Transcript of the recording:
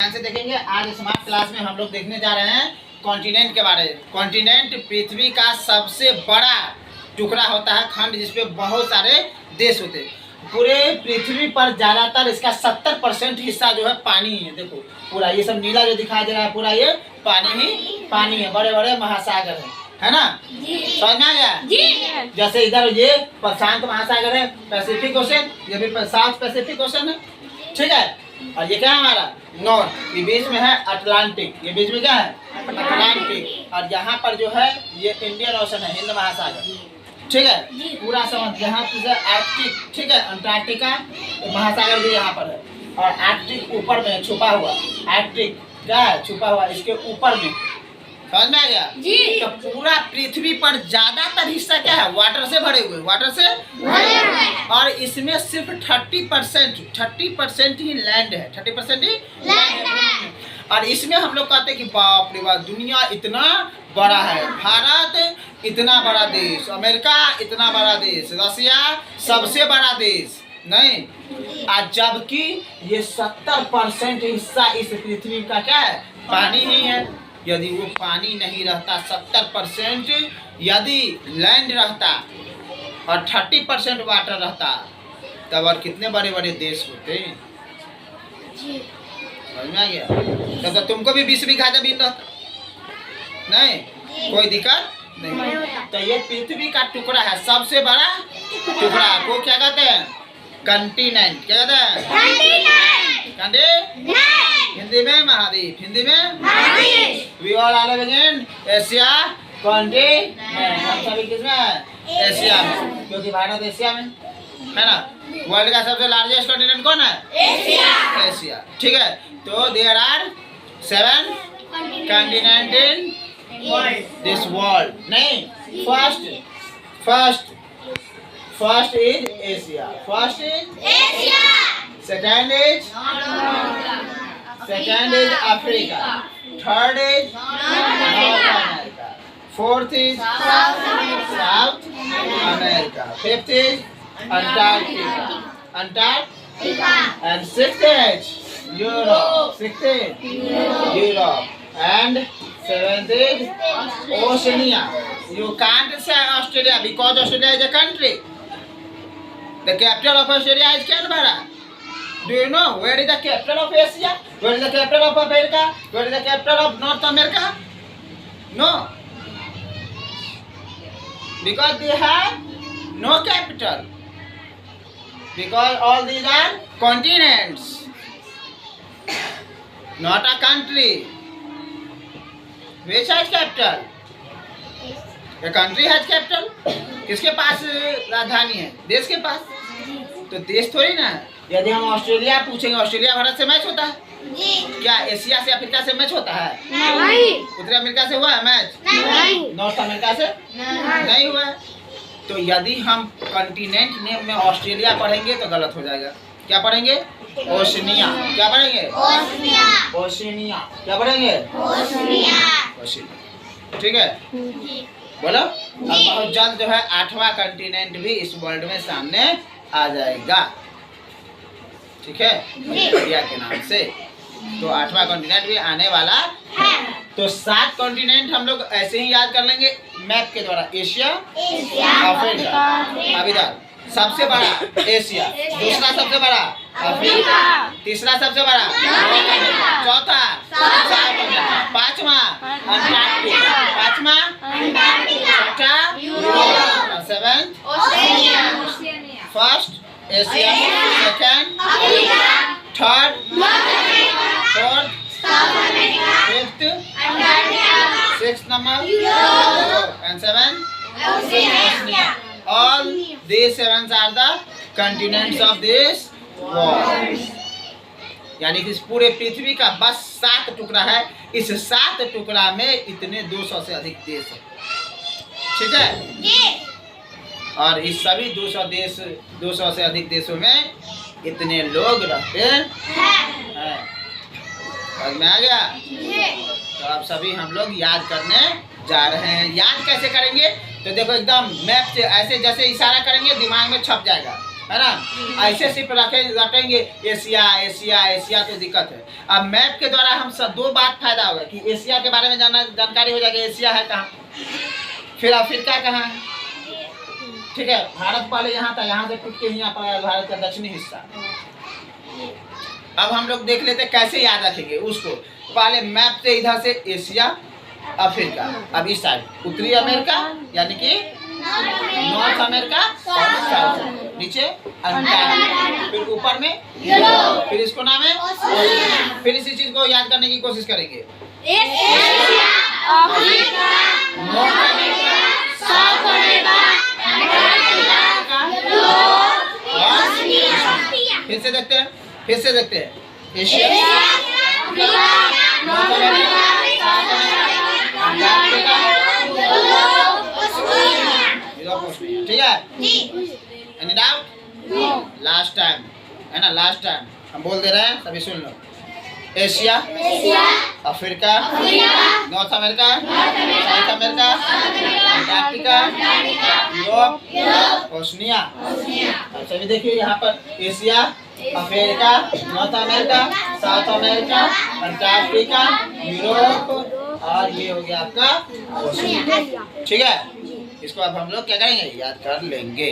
ध्यान से देखेंगे। आज स्मार्ट क्लास में हम लोग देखने जा रहे हैं कॉन्टिनेंट के बारे में। कॉन्टिनेंट पृथ्वी का सबसे बड़ा टुकड़ा होता है, खंड, जिसपे बहुत सारे देश होते हैं। पूरे पृथ्वी पर ज्यादातर इसका 70% हिस्सा जो है पानी है। देखो पूरा ये सब नीला जो दिखाई दे रहा है, पूरा ये पानी है। बड़े बड़े महासागर है ना? समझ में आ गया? जैसे इधर ये प्रशांत महासागर है, पैसिफिक ओशन, ये भी साउथ पैसिफिक ओशन है, ठीक है। और ये क्या है हमारा नॉर्थ, ये बीच में है अटलांटिक, ये बीच में क्या है अटलांटिक। और यहाँ पर जो है ये इंडियन ओशन है, हिंद महासागर, ठीक है। पूरा समुद्र यहाँ पे आर्कटिक, ठीक है, अंटार्कटिका महासागर भी यहाँ पर है। और आर्कटिक ऊपर में छुपा हुआ, आर्कटिक क्या है छुपा हुआ इसके ऊपर में। समझ में आ गया? तो पूरा पृथ्वी पर ज्यादातर हिस्सा क्या है वाटर से भरे हुए, वाटर से भरे हुए। और इसमें सिर्फ 30% ही लैंड है, 30% ही लैंड है। और इसमें हम लोग कहते हैं कि बाप रे बाप, दुनिया इतना बड़ा है, भारत इतना बड़ा देश, अमेरिका इतना बड़ा देश, रसिया सबसे बड़ा देश नहीं। आज जबकि ये 70% हिस्सा इस पृथ्वी का क्या है पानी ही है। यदि वो पानी नहीं रहता, 70% यदि लैंड रहता और 30% वाटर रहता, तब और कितने बड़े बड़े देश होते। समझ में आ गया? तब तो तुमको भी 20 बीघा जमीन रहता, नहीं कोई दिक्कत नहीं। तो ये पृथ्वी का टुकड़ा है, सबसे बड़ा टुकड़ा को क्या कहते हैं कंटिनेंट। क्या कहते हैं कंटिनेंट, हिंदी में महाद्वीप, हिंदी में we all are in Asia continent. हम सभी किसमें एशिया में, क्योंकि भारत एशिया में है ना। वर्ल्ड का सबसे लार्जेस्ट कॉन्टिनेंट कौन है? एशिया, ठीक है। तो there are 7 continent in this world. नहीं, first is Asia, first is Asia, second is Africa, third is North America, fourth is South America, fifth is Antarctica, and sixth is Europe, and seventh is Oceania. You can't say Australia because Australia is a country. The capital of Australia is Canberra. Do you know where is the capital of Asia? Where is the capital of America? Where is the capital of North America? No, because they have no capital. Because all these are continents, not a country. Which has capital? A country has capital. किसके पास राजधानी है? देश के पास। तो देश थोड़ी ना। यदि हम ऑस्ट्रेलिया पूछेंगे, ऑस्ट्रेलिया भारत से मैच होता है? क्या एशिया से अफ्रीका से मैच होता है? नहीं। उत्तरी अमेरिका से हुआ है मैच? नहीं। नॉर्थ अमेरिका से नहीं हुआ है। तो यदि हम कॉन्टिनेंट नेम में ऑस्ट्रेलिया पढ़ेंगे तो गलत हो जाएगा। क्या पढ़ेंगे? ओशनिया। क्या पढ़ेंगे? ओशनिया। क्या पढ़ेंगे? ओशनिया, ठीक है। बोलो। अब बहुत जल्द जो है 8वां कॉन्टिनेंट भी इस वर्ल्ड में सामने आ जाएगा, ठीक है, इंडिया के नाम से। तो 8वां कॉन्टिनेंट भी आने वाला है। तो 7 कॉन्टिनेंट हम लोग ऐसे ही याद कर लेंगे मैप के द्वारा। एशिया, अफ्रीका, अब इधर सबसे बड़ा एशिया, दूसरा सबसे बड़ा अफ्रीका, तीसरा सबसे बड़ा चौथा साउथ अमेरिका, पांचवा अंटार्कटिका, पांचवा छठा Europe, seventh Oceania, first Asia, second third fourth fifth sixth number Europe and seventh Oceania. All these 7 are the continents of this world. यानी कि इस पूरे पृथ्वी का बस 7 टुकड़ा है। इस 7 टुकड़ा में इतने 200 से अधिक देश है, ठीक है। और इस सभी 200 से अधिक देशों में इतने लोग रहते हैं। समझ में आ गया? तो अब सभी हम लोग याद करने जा रहे हैं। याद कैसे करेंगे? तो देखो एकदम मैप से ऐसे जैसे इशारा करेंगे दिमाग में छप जाएगा। है ना। ऐसे सिर्फ रखेंगे एशिया एशिया एशिया तो दिक्कत है। अब मैप के द्वारा हम सब दो बात फायदा होगा कि एशिया के बारे में जानकारी हो जाएगी, एशिया है कहाँ, फिर अफ्रीका कहाँ है, ठीक है। भारत पहले यहाँ था, यहाँ से टूट के यहाँ पर भारत का दक्षिणी हिस्सा। अब हम लोग देख लेते कैसे याद रखेंगे उसको। पहले मैप से इधर से एशिया अफ्रीका, अब इस साइड उत्तरी अमेरिका यानी कि नॉर्थ अमेरिका और साउथ, नीचे अंटार्कटिका, फिर ऊपर में यूरोप, फिर इसको नाम है ओशिनिया। फिर इसी चीज को याद करने की कोशिश करेंगे, Asia Africa North America South America Antarctica Europe Oceania. फिर से देखते हैं Asia Africa North America South America Antarctica ठीक है। Any doubt? लास्ट टाइम है ना, लास्ट टाइम हम बोल दे रहे हैं, सभी सुन लो। Asia Africa North America South America Antarctica Europe Oceania. अब सभी देखिए यहाँ पर Asia Africa North America South America Antarctica Europe और ये हो गया आपका ओशिनिया, ठीक है। इसको अब हम लोग क्या करेंगे, याद कर लेंगे।